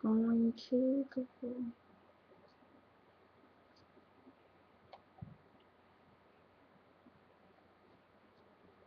Going to go.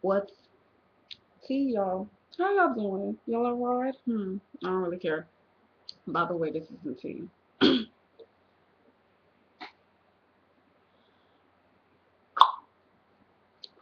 What's tea, y'all? How y'all doing? Y'all alright? I don't really care. By the way, this isn't tea.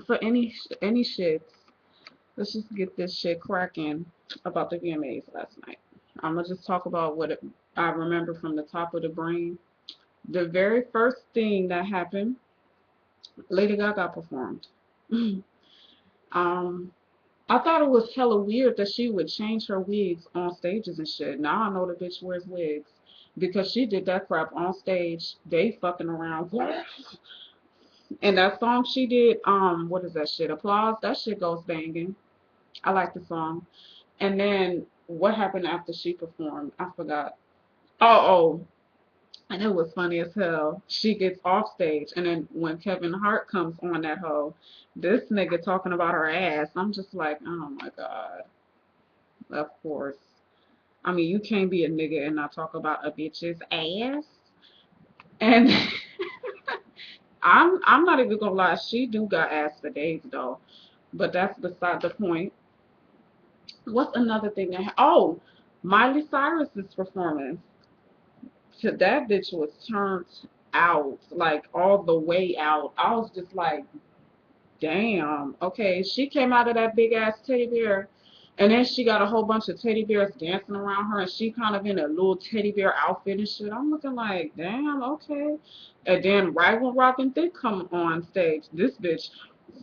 For any shits, let's just get this shit cracking about the VMAs last night. I'm gonna just talk about I remember from the top of the brain. The very first thing that happened, Lady Gaga performed. um, I thought it was hella weird that she would change her wigs on stages and shit. Now I know the bitch wears wigs because she did that crap on stage. They fucking around. And that song she did, what is that shit? Applause. That shit goes banging. I like the song. And then what happened after she performed? I forgot. Oh, and it was funny as hell. She gets off stage, and then when Kevin Hart comes on that hoe, this nigga talking about her ass. I'm just like, oh my god. Of course. I mean, you can't be a nigga and not talk about a bitch's ass. And I'm not even gonna lie, she do got ass for days though. But that's beside the point. What's another thing oh, Miley Cyrus's performance. That bitch was turned out, like all the way out. I was just like, damn. Okay, she came out of that big ass teddy bear, and then she got a whole bunch of teddy bears dancing around her, and she kind of in a little teddy bear outfit and shit. I'm looking like, damn, okay. And then right when Robin Thicke come on stage, this bitch,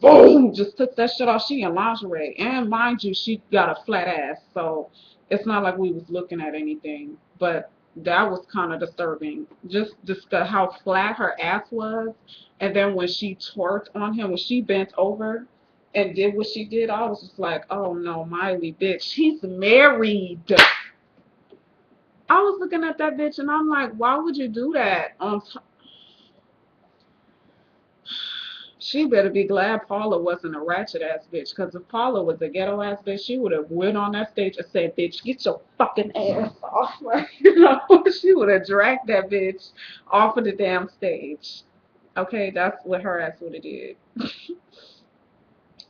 boom, just took that shit off. She in lingerie, and mind you, she got a flat ass, so it's not like we was looking at anything, but that was kind of disturbing. Just how flat her ass was, and then when she twerked on him, when she bent over and did what she did, I was just like, oh no, Miley, bitch, she's married. I was looking at that bitch and I'm like, why would you do that? She better be glad Paula wasn't a ratchet ass bitch, because if Paula was a ghetto ass bitch, she would have went on that stage and said, bitch, get your fucking ass off. Like, she would have dragged that bitch off of the damn stage. Okay, that's what her ass would have did.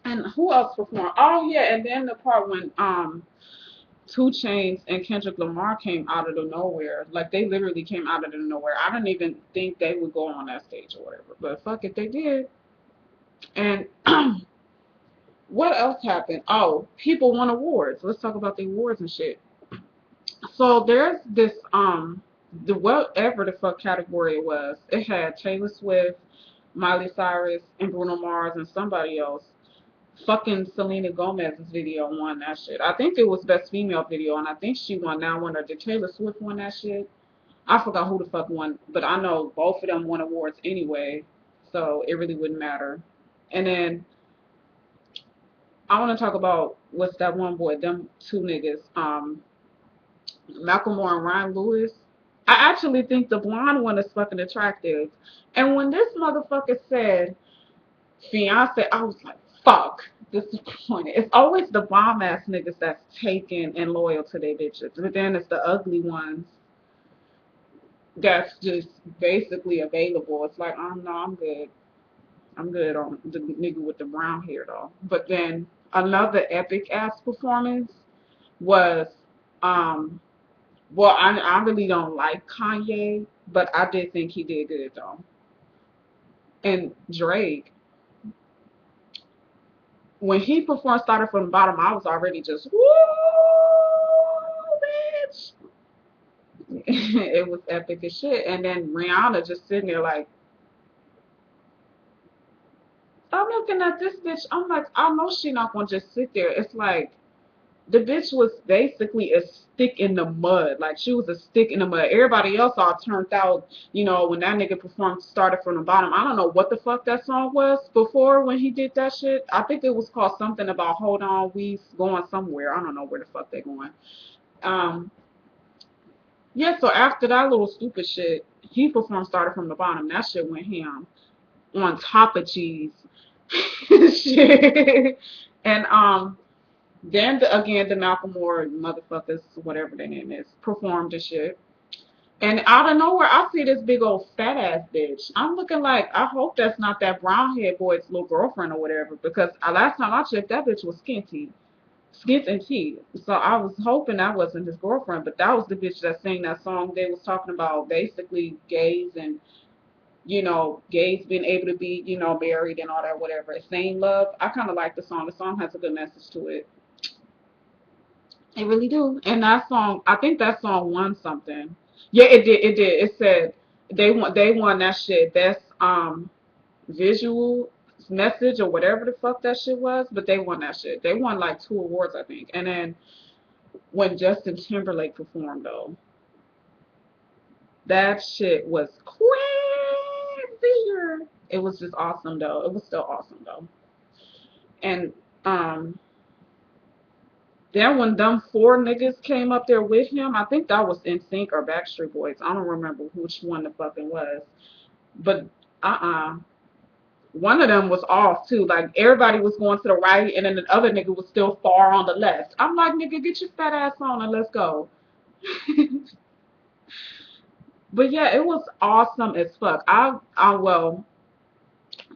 And who else performed? Oh yeah, and then the part when Two Chains and Kendrick Lamar came out of the nowhere. Like they literally came out of the nowhere. I didn't even think they would go on that stage or whatever. But fuck it, they did. And what else happened? Oh, people won awards. Let's talk about the awards and shit. So there's this the whatever the fuck category it was. It had Taylor Swift, Miley Cyrus, and Bruno Mars and somebody else. Fucking Selena Gomez's video won that shit. I think it was best female video, and I think she won that one. Or did Taylor Swift won that shit? I forgot who the fuck won, but I know both of them won awards anyway, so it really wouldn't matter. And then I want to talk about what's that one boy, them two niggas, Macklemore and Ryan Lewis. I actually think the blonde one is fucking attractive. And when this motherfucker said fiance, I was like, fuck, disappointed. It's always the bomb ass niggas that's taken and loyal to their bitches. But then it's the ugly ones that's just basically available. It's like, oh no, I'm good. I'm good on the nigga with the brown hair though. But then another epic ass performance was um well, I really don't like Kanye, but I did think he did good though. And Drake, when he performed started from the bottom, I was already just woo bitch. It was epic as shit. And then Rihanna just sitting there like, I'm looking at this bitch. I'm like, I know she not gonna just sit there. It's like the bitch was basically a stick in the mud. Like she was a stick in the mud. Everybody else all turned out, when that nigga performed started from the bottom. I don't know what the fuck that song was before when he did that shit. I think it was called something about hold on, we going somewhere. I don't know where the fuck they going. Um yeah, so after that little stupid shit, he performed started from the bottom. That shit went ham on top of cheese. Shit. And Then again, the Macklemore motherfuckers, whatever their name is, performed the shit. And out of nowhere, I see this big old fat ass bitch. I'm looking like, I hope that's not that brown haired boy's little girlfriend or whatever, because last time I checked, that bitch was skinty, skint and teeth. So I was hoping that wasn't his girlfriend, but that was the bitch that sang that song. They was talking about basically gays and gays being able to be married and all that whatever. Same love. I kind of like the song. The song has a good message to it. It really do. And that song, I think that song won something. Yeah, it did. It did. It said they won that shit best visual message or whatever the fuck that shit was, but they won that shit. They won like 2 awards, I think. And then when Justin Timberlake performed though, that shit was crazy. It was just awesome though. It was still awesome though. And um then when them 4 niggas came up there with him, I think that was NSYNC or Backstreet Boys. I don't remember which one the fucking was. But uh-uh. One of them was off too. Like everybody was going to the right and then the other nigga was still far on the left. I'm like, nigga, get your fat ass on and let's go. But yeah, it was awesome as fuck. Well,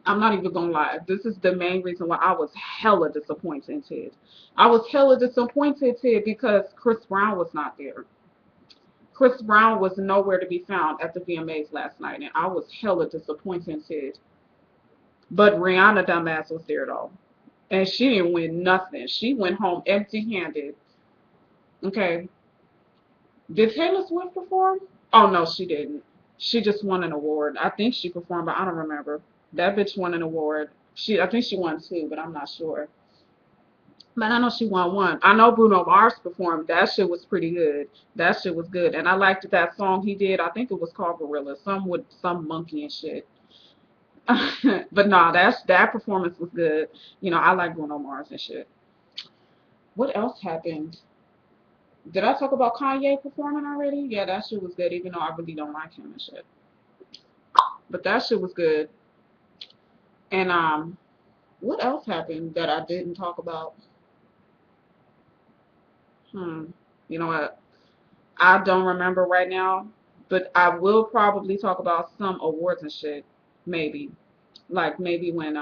I'm not even gonna lie. This is the main reason why I was hella disappointed. I was hella disappointed because Chris Brown was not there. Chris Brown was nowhere to be found at the VMAs last night, and I was hella disappointed. But Rihanna dumbass was there though, and she didn't win nothing. She went home empty-handed. Okay, did Taylor Swift perform? Oh no, she didn't. She just won an award. I think she performed, but I don't remember. That bitch won an award. I think she won 2, but I'm not sure. But I know she won one. I know Bruno Mars performed. That shit was pretty good. That shit was good, and I liked that song he did. I think it was called Gorilla. Some with some monkey and shit. But nah, that performance was good. I like Bruno Mars and shit. What else happened? Did I talk about Kanye performing already? Yeah, that shit was good, even though I really don't like him and shit. But that shit was good. And what else happened that I didn't talk about? Hmm. You know what? I don't remember right now, but I will probably talk about some awards and shit. Maybe. Like maybe when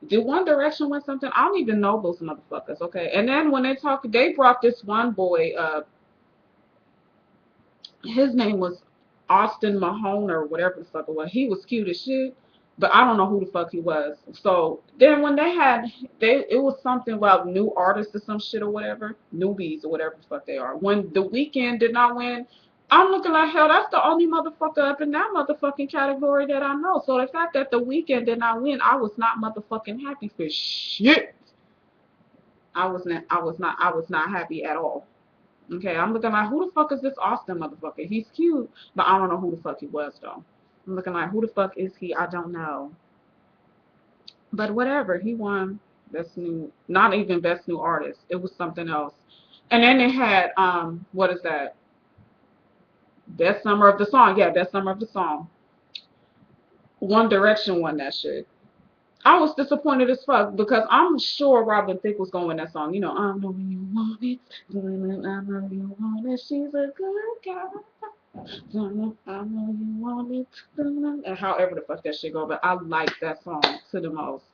did One Direction win something? I don't even know those motherfuckers, okay? And then when they brought this one boy his name was Austin Mahone or whatever the fuck it was. He was cute as shit, but I don't know who the fuck he was. So then when it was something about new artists or some shit or whatever, newbies or whatever the fuck they are. When The Weeknd did not win, I'm looking like hell. That's the only motherfucker up in that motherfucking category that I know. So the fact that The Weeknd did not win, I was not motherfucking happy for shit. I was not happy at all. Okay, I'm looking like, who the fuck is this Austin motherfucker? He's cute, but I don't know who the fuck he was though. I'm looking like, who the fuck is he? I don't know. But whatever, he won best new, not even best new artist. It was something else. And then they had what is that? Best summer of the song. Yeah, best summer of the song. One Direction won that shit. I was disappointed as fuck because I'm sure Robin Thicke was going to win that song. I know you want it. I know you want it. She's a good girl. I know you want me to, and however the fuck that shit go, but I like that song to the most.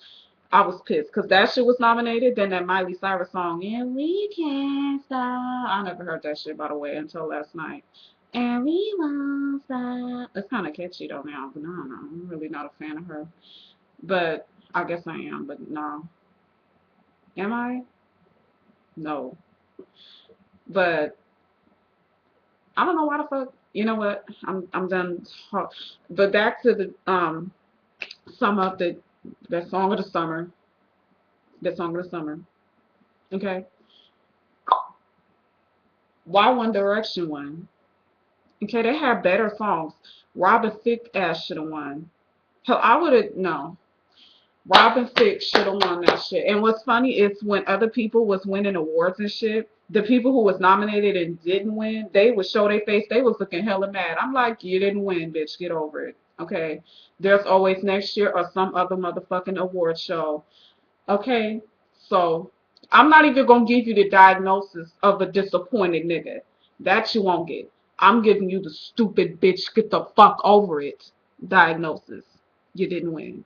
I was pissed because that shit was nominated. Then that Miley Cyrus song, and we can't stop. I never heard that shit by the way until last night. And we won't stop. It's kind of catchy though now, but no, I'm really not a fan of her. But I guess I am. But no, am I? No. But I don't know why the fuck. You know what? I'm done. But back to the sum up the song of the summer. The song of the summer. Okay. Why One Direction won? Okay, they had better songs. Robin Thicke ass should have won. Hell, I would have no. Robin Thicke should have won that shit. And what's funny is when other people was winning awards and shit, the people who was nominated and didn't win, they would show their face. They was looking hella mad. I'm like, you didn't win, bitch. Get over it. Okay. There's always next year or some other motherfucking award show. Okay. So I'm not even gonna give you the diagnosis of a disappointed nigga. That you won't get. I'm giving you the stupid bitch, get the fuck over it diagnosis. You didn't win.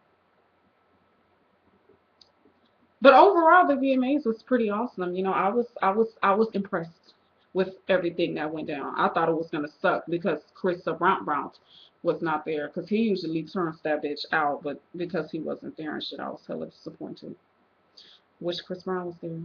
But overall, the VMAs was pretty awesome. You know, I was impressed with everything that went down. I thought it was gonna suck because Chris Brown was not there because he usually turns that bitch out, but because he wasn't there and shit, I was hella disappointed. Wish Chris Brown was there.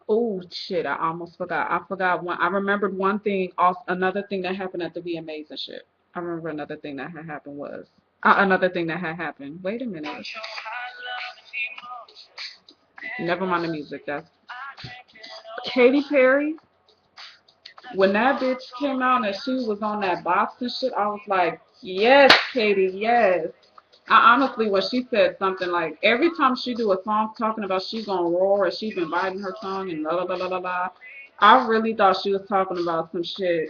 Oh shit! I almost forgot. I forgot one. I remembered one thing. Also, another thing that happened at the VMAs and shit. I remember another thing that had happened was another thing that had happened. Wait a minute. Never mind the music. That's Katy Perry. When that bitch came out and she was on that box and shit, I was like, yes, Katy, yes. I honestly, when she said something like every time she do a song talking about she gonna roar and she been biting her tongue and la la la la la la, I really thought she was talking about some shit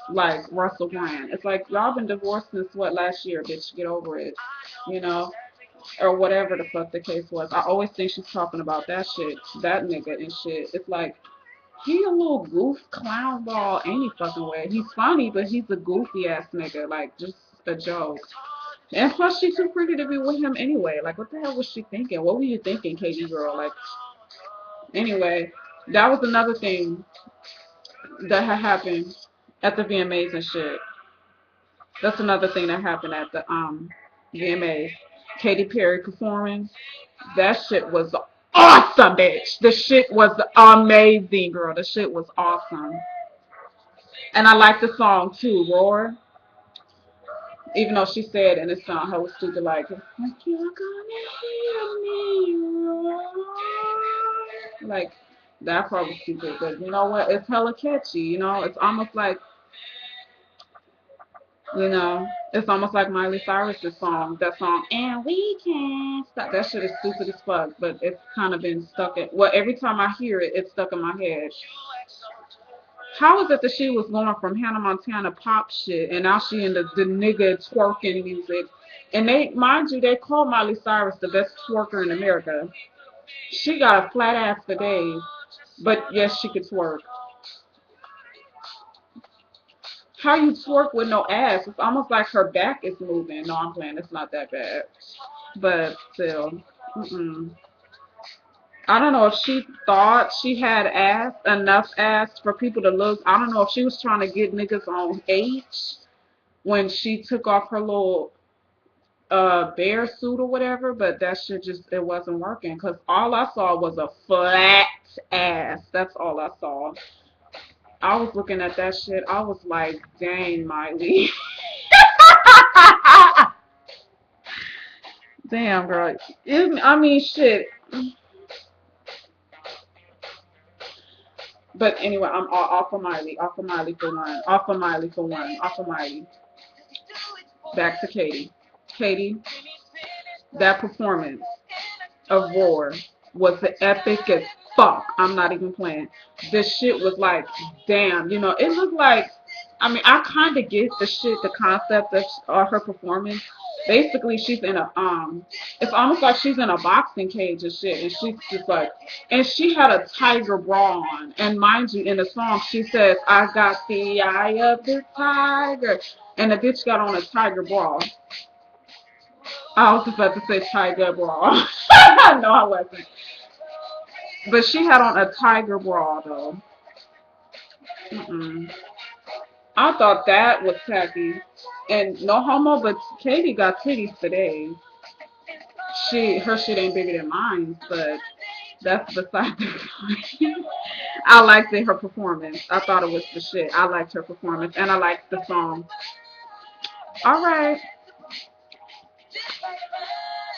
like Russell Brand. It's like y'all been divorced since what last year, bitch. Get over it, you know, or whatever the fuck the case was. I always think she's talking about that shit, that nigga and shit. It's like he a little goof clown ball any fucking way. He's funny, but he's a goofy ass nigga, like just a joke. And plus, she's too pretty to be with him anyway. Like, what the hell was she thinking? What were you thinking, Katie girl? Like, anyway, that was another thing that had happened at the VMAs and shit. That's another thing that happened at the VMAs. Katy Perry performing. That shit was awesome, bitch. The shit was amazing, girl. The shit was awesome. And I like the song too, Roar. Even though she said in the song, her was stupid, like you're gonna hear me roar. Like, that part was stupid, but you know what? It's hella catchy, you know? It's almost like, you know, it's almost like Miley Cyrus's song, that song, and we can't stop. That shit is stupid as fuck, but it's kind of been stuck in, well, every time I hear it, it's stuck in my head. How is it that she was going from Hannah Montana pop shit and now she in the nigga twerking music? And they, mind you, they call Miley Cyrus the best twerker in America. She got a flat ass for days, but yes, she could twerk. How you twerk with no ass? It's almost like her back is moving. No, I'm playing. It's not that bad, but still. Mm-mm. I don't know if she thought she had ass, enough ass for people to look. I don't know if she was trying to get niggas on H when she took off her little bear suit or whatever, but that shit just, it wasn't working because all I saw was a flat ass. That's all I saw. I was looking at that shit. I was like, dang, Miley. Damn, girl. I mean, shit. But anyway, I'm off of Miley. Off of Miley for one. Off of Miley for one. Off of Miley. Back to Katie. Katie, that performance of Roar was the epic as fuck. I'm not even playing. This shit was like, damn, you know, it looked like, I mean, I kind of get the shit, the concept of her performance. Basically, she's in a, it's almost like she's in a boxing cage and shit, and she's just like, and she had a tiger bra on. And mind you, in the song, she says, I got the eye of the tiger. And the bitch got on a tiger bra. I was about to say tiger bra. No, I wasn't. But she had on a tiger bra though. Mm-mm. I thought that was tacky. And no homo, but Katie got titties today. Her shit ain't bigger than mine, but that's beside the point. I liked her performance. I thought it was the shit. I liked her performance and I liked the song. All right.